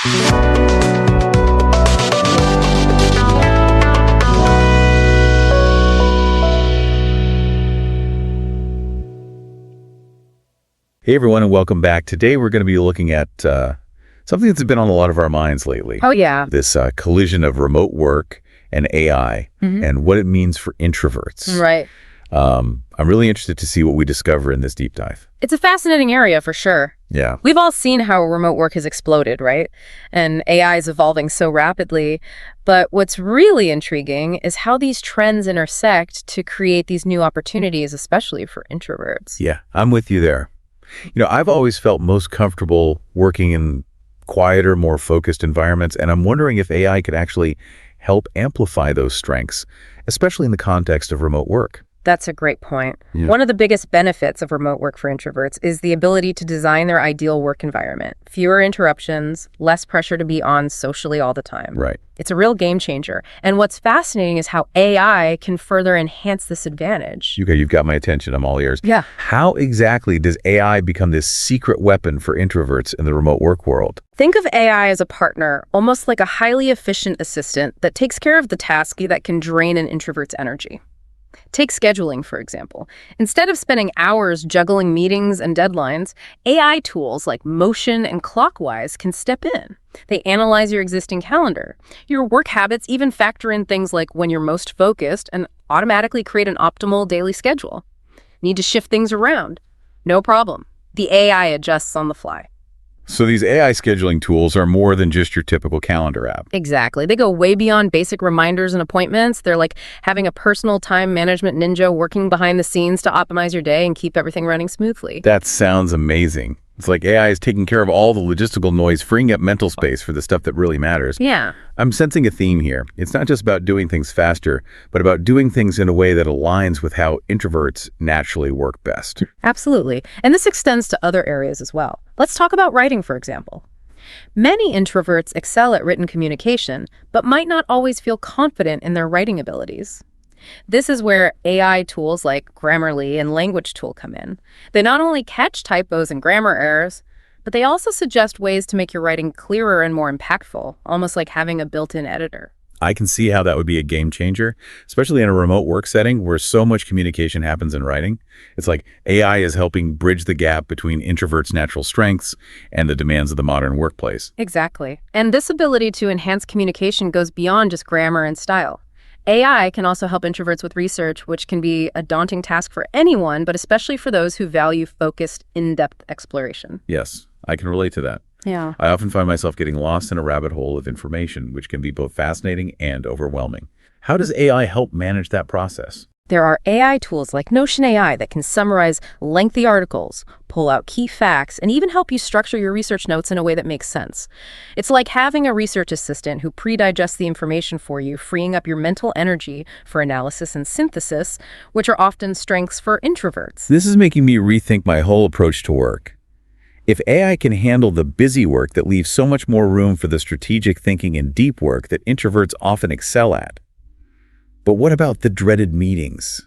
Hey everyone, and welcome back. Today we're going to be looking at something that's been on a lot of our minds lately. Oh, yeah. This collision of remote work and AI and what it means for introverts. Right. I'm really interested to see what we discover in this deep dive. It's a fascinating area for sure. Yeah. We've all seen how remote work has exploded, right? And AI is evolving so rapidly. But what's really intriguing is how these trends intersect to create these new opportunities, especially for introverts. Yeah, I'm with you there. You know, I've always felt most comfortable working in quieter, more focused environments, and I'm wondering if AI could actually help amplify those strengths, especially in the context of remote work. That's a great point. Yeah. One of the biggest benefits of remote work for introverts is the ability to design their ideal work environment. Fewer interruptions, less pressure to be on socially all the time. Right. It's a real game changer. And what's fascinating is how AI can further enhance this advantage. You've got my attention. I'm all ears. Yeah. How exactly does AI become this secret weapon for introverts in the remote work world? Think of AI as a partner, almost like a highly efficient assistant that takes care of the task that can drain an introvert's energy. Take scheduling, for example. Instead of spending hours juggling meetings and deadlines, AI tools like Motion and Clockwise can step in. They analyze your existing calendar. Your work habits even factor in things like when you're most focused and automatically create an optimal daily schedule. Need to shift things around? No problem. The AI adjusts on the fly. So these AI scheduling tools are more than just your typical calendar app. Exactly. They go way beyond basic reminders and appointments. They're like having a personal time management ninja working behind the scenes to optimize your day and keep everything running smoothly. That sounds amazing. It's like AI is taking care of all the logistical noise, freeing up mental space for the stuff that really matters. Yeah. I'm sensing a theme here. It's not just about doing things faster, but about doing things in a way that aligns with how introverts naturally work best. Absolutely. And this extends to other areas as well. Let's talk about writing, for example. Many introverts excel at written communication, but might not always feel confident in their writing abilities. This is where AI tools like Grammarly and Language Tool come in. They not only catch typos and grammar errors, but they also suggest ways to make your writing clearer and more impactful, almost like having a built-in editor. I can see how that would be a game changer, especially in a remote work setting where so much communication happens in writing. It's like AI is helping bridge the gap between introverts' natural strengths and the demands of the modern workplace. Exactly. And this ability to enhance communication goes beyond just grammar and style. AI can also help introverts with research, which can be a daunting task for anyone, but especially for those who value focused, in-depth exploration. Yes, I can relate to that. Yeah. I often find myself getting lost in a rabbit hole of information, which can be both fascinating and overwhelming. How does AI help manage that process? There are AI tools like Notion AI that can summarize lengthy articles, pull out key facts, and even help you structure your research notes in a way that makes sense. It's like having a research assistant who pre-digests the information for you, freeing up your mental energy for analysis and synthesis, which are often strengths for introverts. This is making me rethink my whole approach to work. If AI can handle the busy work that leaves so much more room for the strategic thinking and deep work that introverts often excel at, but what about the dreaded meetings?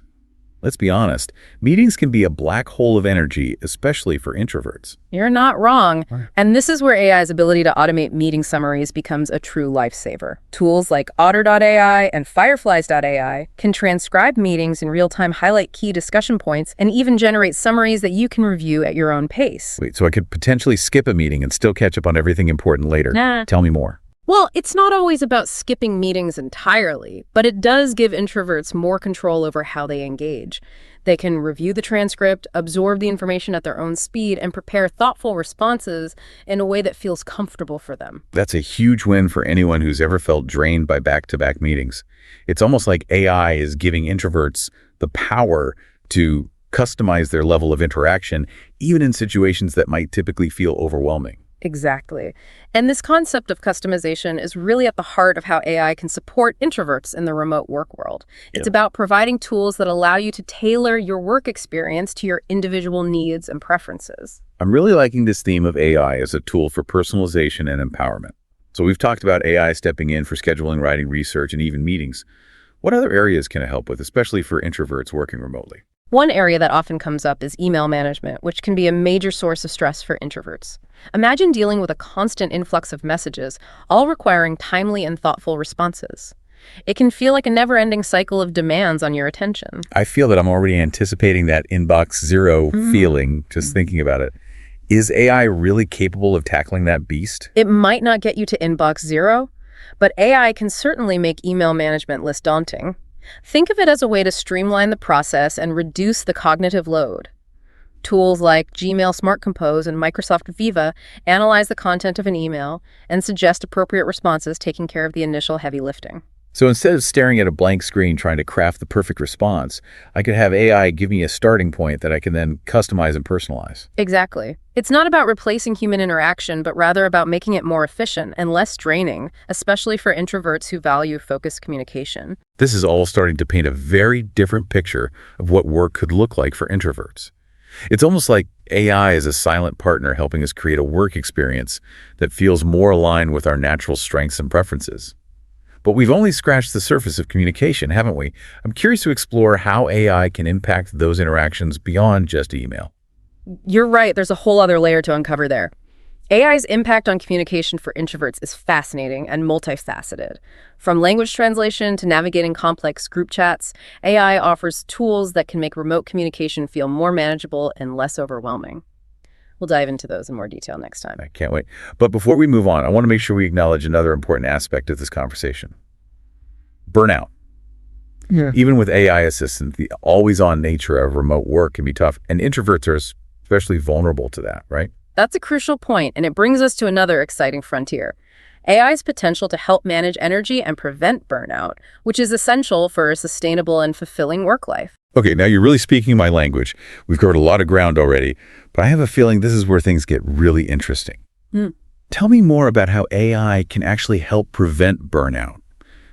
Let's be honest, meetings can be a black hole of energy, especially for introverts. You're not wrong. And this is where AI's ability to automate meeting summaries becomes a true lifesaver. Tools like Otter.ai and Fireflies.ai can transcribe meetings in real time, highlight key discussion points, and even generate summaries that you can review at your own pace. Wait, so I could potentially skip a meeting and still catch up on everything important later? Nah. Tell me more. Well, it's not always about skipping meetings entirely, but it does give introverts more control over how they engage. They can review the transcript, absorb the information at their own speed, and prepare thoughtful responses in a way that feels comfortable for them. That's a huge win for anyone who's ever felt drained by back-to-back meetings. It's almost like AI is giving introverts the power to customize their level of interaction, even in situations that might typically feel overwhelming. Exactly. And this concept of customization is really at the heart of how AI can support introverts in the remote work world. It's about providing tools that allow you to tailor your work experience to your individual needs and preferences. I'm really liking this theme of AI as a tool for personalization and empowerment. So we've talked about AI stepping in for scheduling, writing, research, and even meetings. What other areas can it help with, especially for introverts working remotely? One area that often comes up is email management, which can be a major source of stress for introverts. Imagine dealing with a constant influx of messages, all requiring timely and thoughtful responses. It can feel like a never-ending cycle of demands on your attention. I feel that I'm already anticipating that inbox zero feeling, just thinking about it. Is AI really capable of tackling that beast? It might not get you to inbox zero, but AI can certainly make email management less daunting. Think of it as a way to streamline the process and reduce the cognitive load. Tools like Gmail Smart Compose and Microsoft Viva analyze the content of an email and suggest appropriate responses, taking care of the initial heavy lifting. So instead of staring at a blank screen trying to craft the perfect response, I could have AI give me a starting point that I can then customize and personalize. Exactly. It's not about replacing human interaction, but rather about making it more efficient and less draining, especially for introverts who value focused communication. This is all starting to paint a very different picture of what work could look like for introverts. It's almost like AI is a silent partner helping us create a work experience that feels more aligned with our natural strengths and preferences. But we've only scratched the surface of communication, haven't we? I'm curious to explore how AI can impact those interactions beyond just email. You're right, there's a whole other layer to uncover there. AI's impact on communication for introverts is fascinating and multifaceted. From language translation to navigating complex group chats, AI offers tools that can make remote communication feel more manageable and less overwhelming. We'll dive into those in more detail next time. I can't wait. But before we move on, I want to make sure we acknowledge another important aspect of this conversation. Burnout. Yeah. Even with AI assistance, the always-on nature of remote work can be tough, and introverts are especially vulnerable to that, right? That's a crucial point, and it brings us to another exciting frontier. AI's potential to help manage energy and prevent burnout, which is essential for a sustainable and fulfilling work life. Okay, now you're really speaking my language. We've covered a lot of ground already, but I have a feeling this is where things get really interesting. Tell me more about how AI can actually help prevent burnout,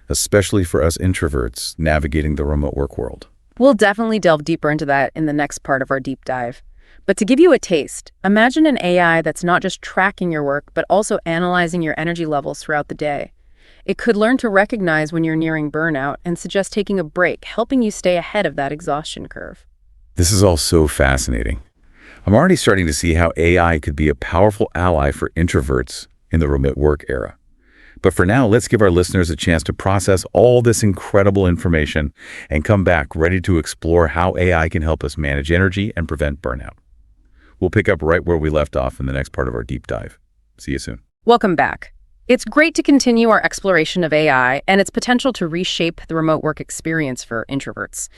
especially for us introverts navigating the remote work world. We'll definitely delve deeper into that in the next part of our deep dive. But to give you a taste, imagine an AI that's not just tracking your work, but also analyzing your energy levels throughout the day. It could learn to recognize when you're nearing burnout and suggest taking a break, helping you stay ahead of that exhaustion curve. This is all so fascinating. I'm already starting to see how AI could be a powerful ally for introverts in the remote work era. But for now, let's give our listeners a chance to process all this incredible information and come back ready to explore how AI can help us manage energy and prevent burnout. We'll pick up right where we left off in the next part of our deep dive. See you soon. Welcome back. It's great to continue our exploration of AI and its potential to reshape the remote work experience for introverts.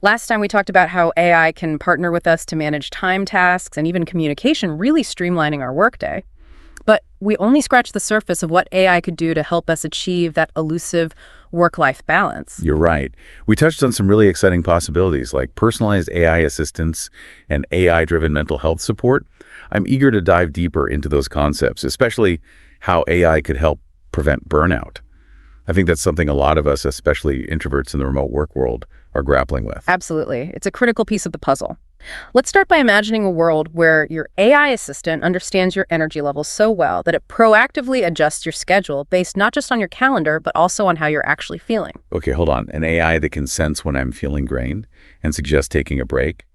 Last time we talked about how AI can partner with us to manage time tasks and even communication, really streamlining our workday. But we only scratched the surface of what AI could do to help us achieve that elusive work-life balance. You're right. We touched on some really exciting possibilities like personalized AI assistance and AI-driven mental health support. I'm eager to dive deeper into those concepts, especially how AI could help prevent burnout. I think that's something a lot of us, especially introverts in the remote work world, are grappling with. Absolutely. It's a critical piece of the puzzle. Let's start by imagining a world where your AI assistant understands your energy levels so well that it proactively adjusts your schedule based not just on your calendar, but also on how you're actually feeling. Okay, hold on. An AI that can sense when I'm feeling drained and suggest taking a break?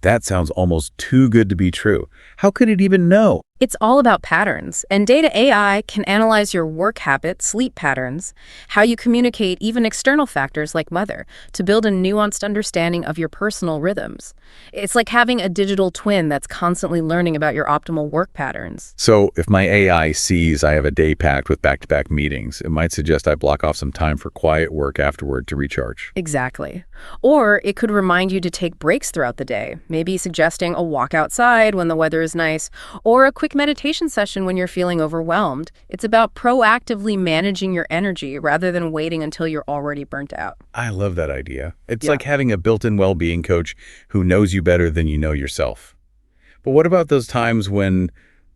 That sounds almost too good to be true. How could it even know? It's all about patterns, and data AI can analyze your work habits, sleep patterns, how you communicate, even external factors like weather, to build a nuanced understanding of your personal rhythms. It's like having a digital twin that's constantly learning about your optimal work patterns. So if my AI sees I have a day packed with back-to-back meetings, it might suggest I block off some time for quiet work afterward to recharge. Exactly. Or it could remind you to take breaks throughout the day, maybe suggesting a walk outside when the weather is nice, or a quick meditation session when you're feeling overwhelmed. It's about proactively managing your energy rather than waiting until you're already burnt out. I love that idea. It's like having a built-in well-being coach who knows you better than you know yourself. But what about those times when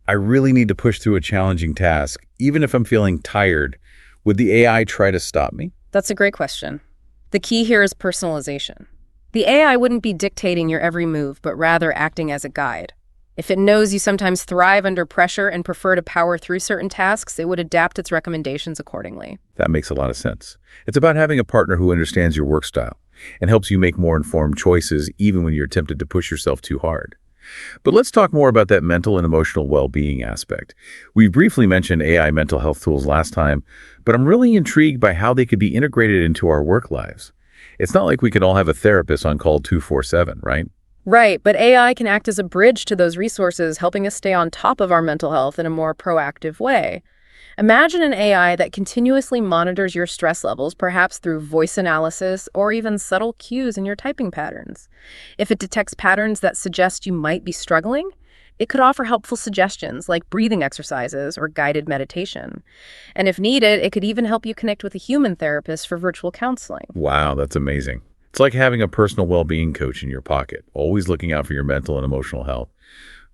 I really need to push through a challenging task, even if I'm feeling tired? Would the AI try to stop me? That's a great question. The key here is personalization. The AI wouldn't be dictating your every move, but rather acting as a guide. If it knows you sometimes thrive under pressure and prefer to power through certain tasks, it would adapt its recommendations accordingly. That makes a lot of sense. It's about having a partner who understands your work style and helps you make more informed choices even when you're tempted to push yourself too hard. But let's talk more about that mental and emotional well-being aspect. We briefly mentioned AI mental health tools last time, but I'm really intrigued by how they could be integrated into our work lives. It's not like we can all have a therapist on call 24/7, right? Right, but AI can act as a bridge to those resources, helping us stay on top of our mental health in a more proactive way. Imagine an AI that continuously monitors your stress levels, perhaps through voice analysis or even subtle cues in your typing patterns. If it detects patterns that suggest you might be struggling, it could offer helpful suggestions like breathing exercises or guided meditation. And if needed, it could even help you connect with a human therapist for virtual counseling. Wow, that's amazing. It's like having a personal well-being coach in your pocket, always looking out for your mental and emotional health.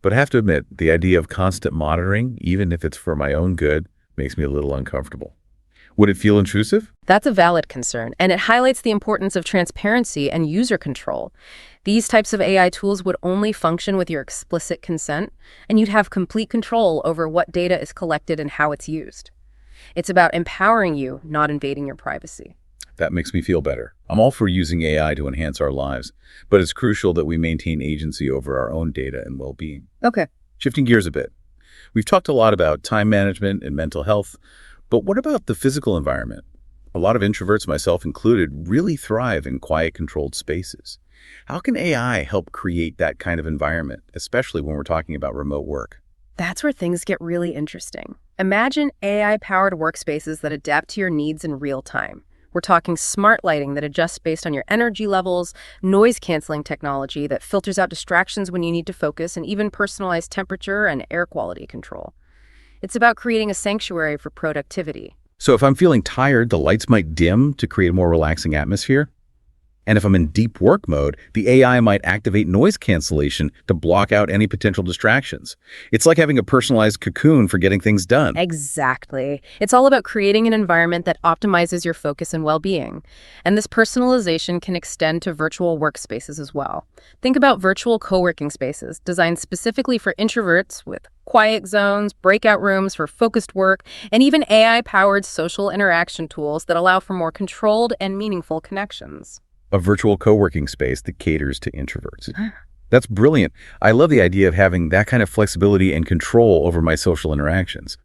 But I have to admit, the idea of constant monitoring, even if it's for my own good, makes me a little uncomfortable. Would it feel intrusive? That's a valid concern, and it highlights the importance of transparency and user control. These types of AI tools would only function with your explicit consent, and you'd have complete control over what data is collected and how it's used. It's about empowering you, not invading your privacy. That makes me feel better. I'm all for using AI to enhance our lives, but it's crucial that we maintain agency over our own data and well-being. Okay. Shifting gears a bit. We've talked a lot about time management and mental health, but what about the physical environment? A lot of introverts, myself included, really thrive in quiet, controlled spaces. How can AI help create that kind of environment, especially when we're talking about remote work? That's where things get really interesting. Imagine AI-powered workspaces that adapt to your needs in real time. We're talking smart lighting that adjusts based on your energy levels, noise-canceling technology that filters out distractions when you need to focus, and even personalized temperature and air quality control. It's about creating a sanctuary for productivity. So if I'm feeling tired, the lights might dim to create a more relaxing atmosphere? And if I'm in deep work mode, the AI might activate noise cancellation to block out any potential distractions. It's like having a personalized cocoon for getting things done. Exactly. It's all about creating an environment that optimizes your focus and well-being. And this personalization can extend to virtual workspaces as well. Think about virtual co-working spaces designed specifically for introverts with quiet zones, breakout rooms for focused work, and even AI-powered social interaction tools that allow for more controlled and meaningful connections. A virtual co-working space that caters to introverts. That's brilliant. I love the idea of having that kind of flexibility and control over my social interactions.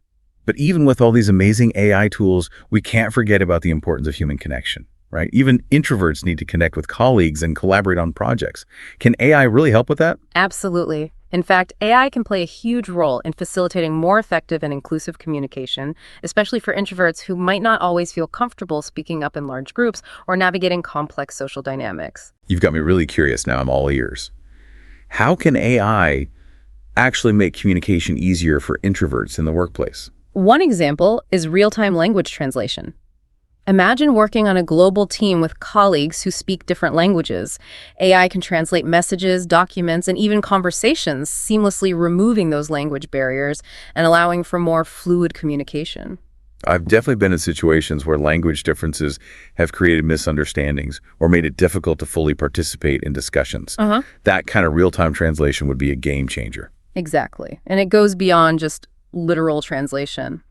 But even with all these amazing AI tools, we can't forget about the importance of human connection, right? Even introverts need to connect with colleagues and collaborate on projects. Can AI really help with that? Absolutely. In fact, AI can play a huge role in facilitating more effective and inclusive communication, especially for introverts who might not always feel comfortable speaking up in large groups or navigating complex social dynamics. You've got me really curious now. I'm all ears. How can AI actually make communication easier for introverts in the workplace? One example is real-time language translation. Imagine working on a global team with colleagues who speak different languages. AI can translate messages, documents, and even conversations, seamlessly removing those language barriers and allowing for more fluid communication. I've definitely been in situations where language differences have created misunderstandings or made it difficult to fully participate in discussions. That kind of real-time translation would be a game changer. Exactly. And it goes beyond just literal translation.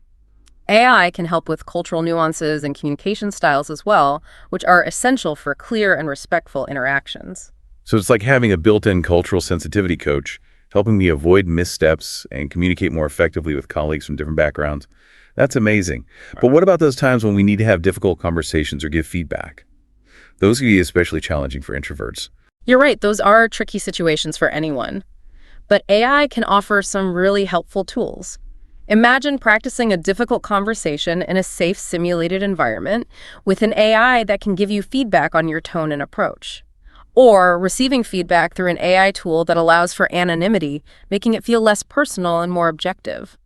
AI can help with cultural nuances and communication styles as well, which are essential for clear and respectful interactions. So it's like having a built-in cultural sensitivity coach, helping me avoid missteps and communicate more effectively with colleagues from different backgrounds. That's amazing. But what about those times when we need to have difficult conversations or give feedback? Those can be especially challenging for introverts. You're right, those are tricky situations for anyone. But AI can offer some really helpful tools. Imagine practicing a difficult conversation in a safe, simulated environment with an AI that can give you feedback on your tone and approach. Or receiving feedback through an AI tool that allows for anonymity, making it feel less personal and more objective.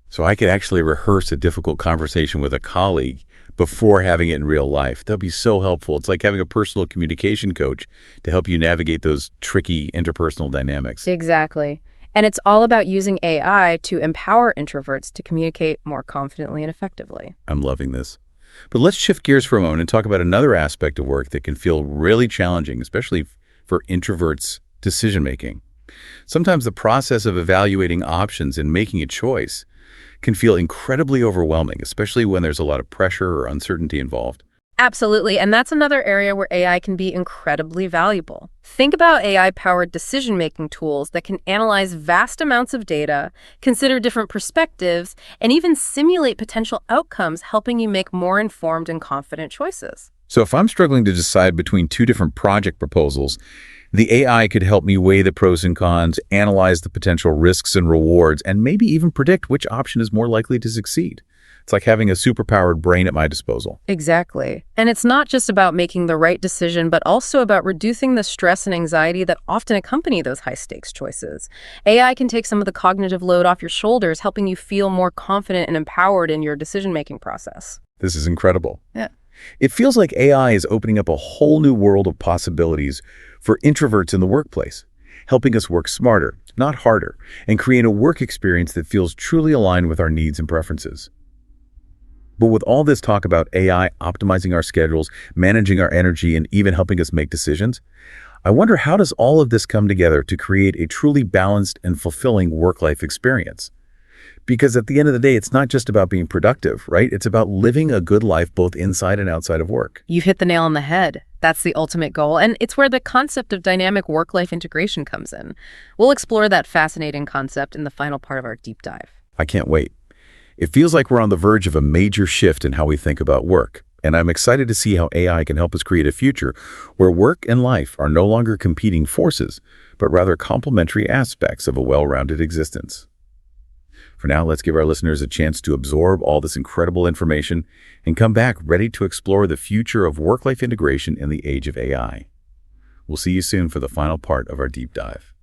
So I could actually rehearse a difficult conversation with a colleague before having it in real life. That'd be so helpful. It's like having a personal communication coach to help you navigate those tricky interpersonal dynamics. Exactly. And it's all about using AI to empower introverts to communicate more confidently and effectively. I'm loving this. But let's shift gears for a moment and talk about another aspect of work that can feel really challenging, especially for introverts' decision-making. Sometimes the process of evaluating options and making a choice can feel incredibly overwhelming, especially when there's a lot of pressure or uncertainty involved. Absolutely, and that's another area where AI can be incredibly valuable. Think about AI-powered decision-making tools that can analyze vast amounts of data, consider different perspectives, and even simulate potential outcomes, helping you make more informed and confident choices. So if I'm struggling to decide between two different project proposals, the AI could help me weigh the pros and cons, analyze the potential risks and rewards, and maybe even predict which option is more likely to succeed. It's like having a superpowered brain at my disposal. Exactly. And it's not just about making the right decision, but also about reducing the stress and anxiety that often accompany those high-stakes choices. AI can take some of the cognitive load off your shoulders, helping you feel more confident and empowered in your decision-making process. This is incredible. Yeah. It feels like AI is opening up a whole new world of possibilities for introverts in the workplace, helping us work smarter, not harder, and create a work experience that feels truly aligned with our needs and preferences. But with all this talk about AI optimizing our schedules, managing our energy, and even helping us make decisions, I wonder, how does all of this come together to create a truly balanced and fulfilling work-life experience? Because at the end of the day, it's not just about being productive, right? It's about living a good life both inside and outside of work. You've hit the nail on the head. That's the ultimate goal, and it's where the concept of dynamic work-life integration comes in. We'll explore that fascinating concept in the final part of our deep dive. I can't wait. It feels like we're on the verge of a major shift in how we think about work, and I'm excited to see how AI can help us create a future where work and life are no longer competing forces, but rather complementary aspects of a well-rounded existence. For now, let's give our listeners a chance to absorb all this incredible information and come back ready to explore the future of work-life integration in the age of AI. We'll see you soon for the final part of our deep dive.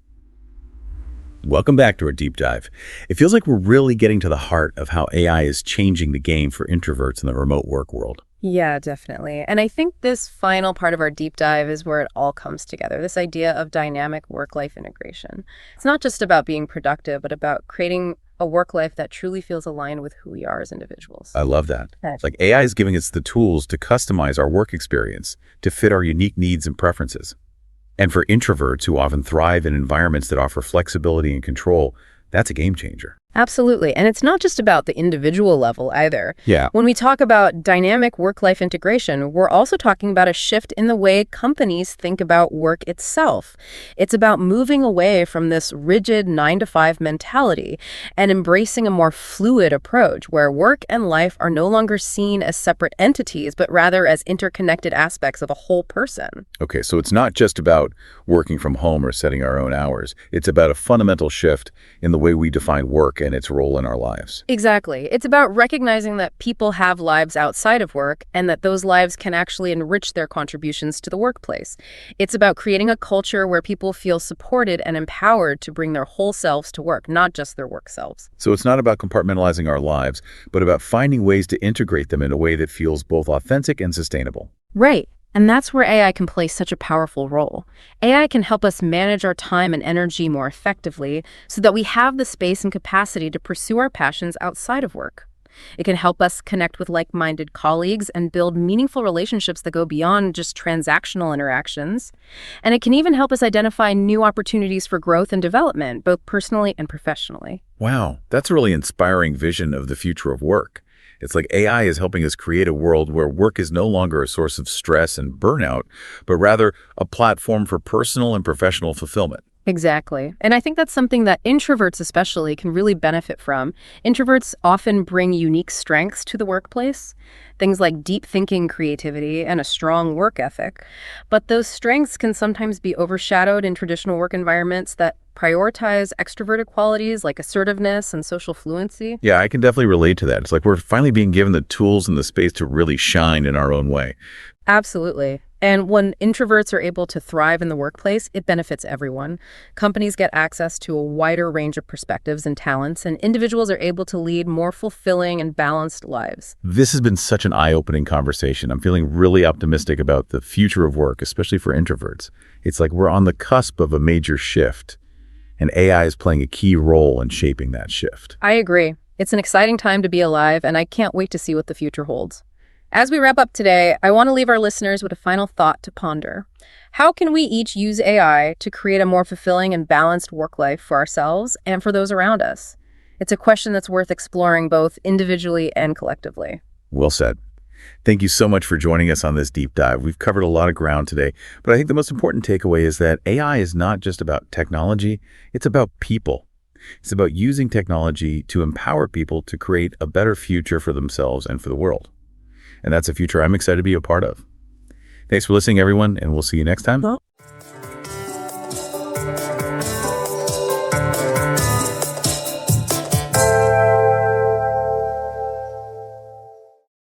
Welcome back to our deep dive. It feels like we're really getting to the heart of how AI is changing the game for introverts in the remote work world. Yeah, definitely. And I think this final part of our deep dive is where it all comes together, this idea of dynamic work-life integration. It's not just about being productive, but about creating a work life that truly feels aligned with who we are as individuals. I love that. Yeah. It's like AI is giving us the tools to customize our work experience to fit our unique needs and preferences. And for introverts who often thrive in environments that offer flexibility and control, that's a game changer. Absolutely. And it's not just about the individual level either. Yeah. When we talk about dynamic work-life integration, we're also talking about a shift in the way companies think about work itself. It's about moving away from this rigid 9-to-5 mentality and embracing a more fluid approach where work and life are no longer seen as separate entities, but rather as interconnected aspects of a whole person. Okay, so it's not just about working from home or setting our own hours. It's about a fundamental shift in the way we define work and its role in our lives. Exactly. It's about recognizing that people have lives outside of work and that those lives can actually enrich their contributions to the workplace. It's about creating a culture where people feel supported and empowered to bring their whole selves to work, not just their work selves. So it's not about compartmentalizing our lives, but about finding ways to integrate them in a way that feels both authentic and sustainable. Right. And that's where AI can play such a powerful role. AI can help us manage our time and energy more effectively so that we have the space and capacity to pursue our passions outside of work. It can help us connect with like-minded colleagues and build meaningful relationships that go beyond just transactional interactions. And it can even help us identify new opportunities for growth and development, both personally and professionally. Wow, that's a really inspiring vision of the future of work. It's like AI is helping us create a world where work is no longer a source of stress and burnout, but rather a platform for personal and professional fulfillment. Exactly. And I think that's something that introverts especially can really benefit from. Introverts often bring unique strengths to the workplace, things like deep thinking, creativity, and a strong work ethic. But those strengths can sometimes be overshadowed in traditional work environments that prioritize extroverted qualities like assertiveness and social fluency. Yeah, I can definitely relate to that. It's like we're finally being given the tools and the space to really shine in our own way. Absolutely. And when introverts are able to thrive in the workplace, it benefits everyone. Companies get access to a wider range of perspectives and talents, and individuals are able to lead more fulfilling and balanced lives. This has been such an eye-opening conversation. I'm feeling really optimistic about the future of work, especially for introverts. It's like we're on the cusp of a major shift, and AI is playing a key role in shaping that shift. I agree. It's an exciting time to be alive, and I can't wait to see what the future holds. As we wrap up today, I want to leave our listeners with a final thought to ponder. How can we each use AI to create a more fulfilling and balanced work life for ourselves and for those around us? It's a question that's worth exploring both individually and collectively. Well said. Thank you so much for joining us on this deep dive. We've covered a lot of ground today, but I think the most important takeaway is that AI is not just about technology, it's about people. It's about using technology to empower people to create a better future for themselves and for the world. And that's a future I'm excited to be a part of. Thanks for listening, everyone, and we'll see you next time.